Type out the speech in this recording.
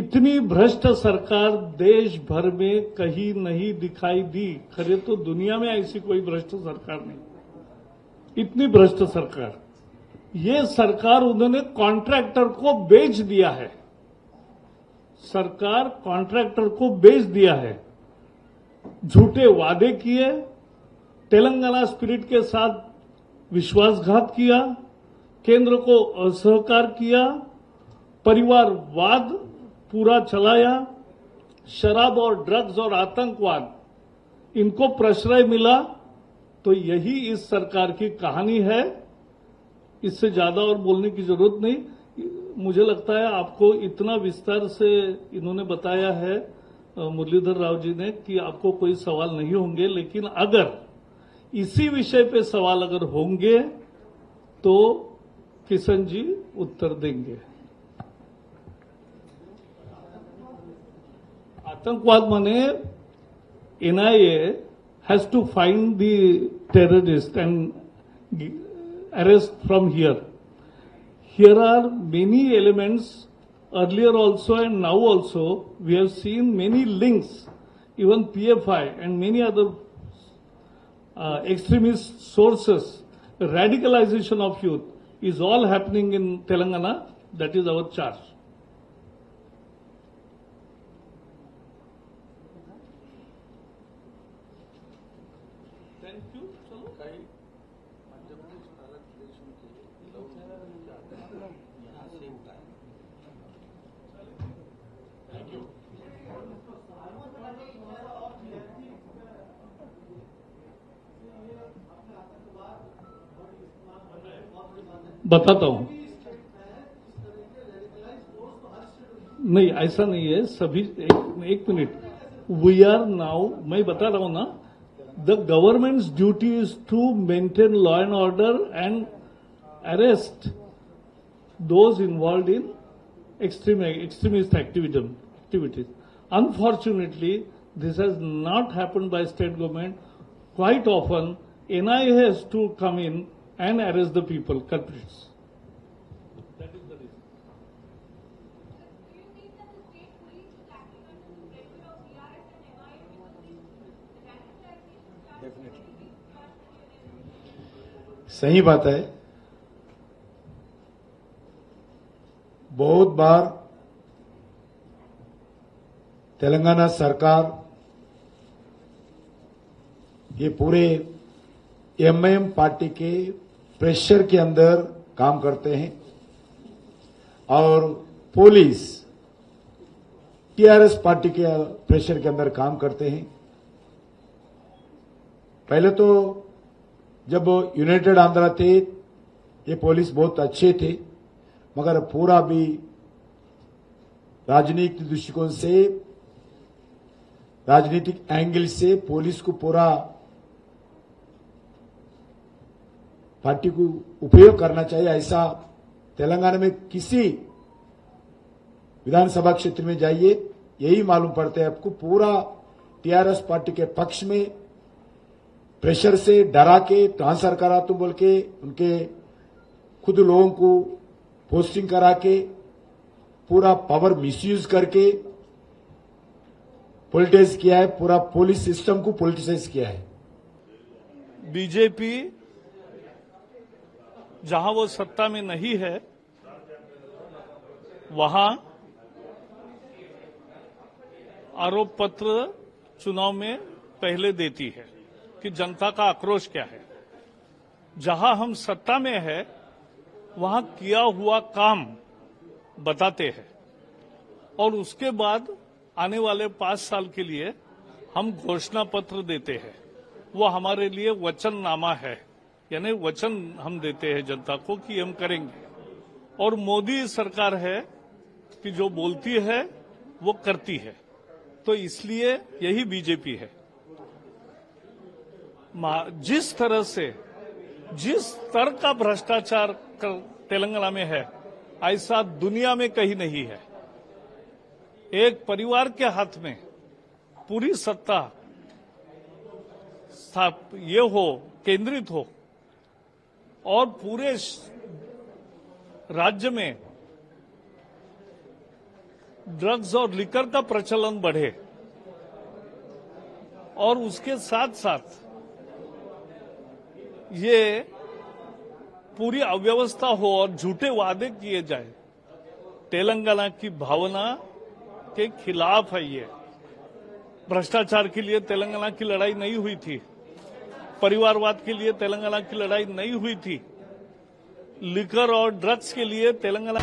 इतनी भ्रष्ट सरकार देश भर में कहीं नहीं दिखाई दी। खरे तो दुनिया में ऐसी कोई भ्रष्ट सरकार नहीं, इतनी भ्रष्ट सरकार। ये सरकार उन्होंने कॉन्ट्रैक्टर को बेच दिया है, सरकार कॉन्ट्रैक्टर को बेच दिया है। झूठे वादे किए, तेलंगाना स्पिरिट के साथ विश्वासघात किया, केंद्र को असहकार किया, परिवारवाद पूरा चलाया, शराब और ड्रग्स और आतंकवाद इनको प्रश्रय मिला। तो यही इस सरकार की कहानी है। इससे ज्यादा और बोलने की जरूरत नहीं। मुझे लगता है आपको इतना विस्तार से इन्होंने बताया है मुरलीधर राव जी ने कि आपको कोई सवाल नहीं होंगे, लेकिन अगर इसी विषय पे सवाल अगर होंगे तो किशन जी उत्तर देंगे। आतंकवाद माने NIA has to find the terrorist and arrest from here. Here are many elements. Earlier also and now also we have seen many links, even PFI and many other extremist sources. Radicalization of youth is all happening in Telangana. That is our charge. Thank you. चलो मध्य प्रदेश भारत देशों के लोग यहाँ से उठाए। Thank you. बताता हूं। नहीं, ऐसा नहीं है। सभी एक मिनट। वी आर नाउ, मैं बता रहा हूं ना, the government's duty is to maintain law and order and arrest those involved in extremist activities. Unfortunately, this has not happened by state government. Quite often, NIA has to come in and arrest the people, culprits. That is the reason. Do you think that the state police is acting under the pressure of CRS and MIA because the radicalization starts? Definitely. सही बात है। बहुत बार तेलंगाना सरकार ये पूरे MIM party के pressure के अंदर काम करते हैं और पुलिस टीआरएस पार्टी के प्रेशर के अंदर काम करते हैं। पहले तो जब यूनाइटेड आंध्रा थे, ये पुलिस बहुत अच्छे थे, मगर पूरा भी राजनीतिक दृष्टिकोण से, राजनीतिक एंगल से पुलिस को पूरा पार्टी को उपयोग करना चाहिए। ऐसा तेलंगाना में किसी विधानसभा क्षेत्र में जाइए, यही मालूम पड़ता है आपको। पूरा टीआरएस पार्टी के पक्ष में प्रेशर से डरा के ट्रांसफर करा तुम बोल के उनके खुद लोगों को पोस्टिंग करा के पूरा पावर मिसयूज करके पॉलिटिसाइज किया है, पूरा पुलिस सिस्टम को पॉलिटिसाइज किया है। बीजेपी जहां वो सत्ता में नहीं है, वहां आरोप पत्र चुनाव में पहले देती है कि जनता का आक्रोश क्या है। जहां हम सत्ता में है, वहां किया हुआ काम बताते हैं और उसके बाद आने वाले 5 साल के लिए हम घोषणा पत्र देते हैं। वो हमारे लिए वचननामा है, यानी वचन हम देते हैं जनता को कि हम करेंगे। और मोदी सरकार है कि जो बोलती है वो करती है, तो इसलिए यही बीजेपी है। जिस तरह से, जिस स्तर का भ्रष्टाचार तेलंगाना में है, ऐसा दुनिया में कहीं नहीं है। एक परिवार के हाथ में पूरी सत्ता ये हो, केंद्रित हो और पूरे राज्य में ड्रग्स और लिकर का प्रचलन बढ़े और उसके साथ साथ ये पूरी अव्यवस्था हो और झूठे वादे किए जाए, तेलंगाना की भावना के खिलाफ है ये। भ्रष्टाचार के लिए तेलंगाना की लड़ाई नहीं हुई थी, परिवारवाद के लिए तेलंगाना की लड़ाई नहीं हुई थी, लिकर और ड्रग्स के लिए तेलंगाना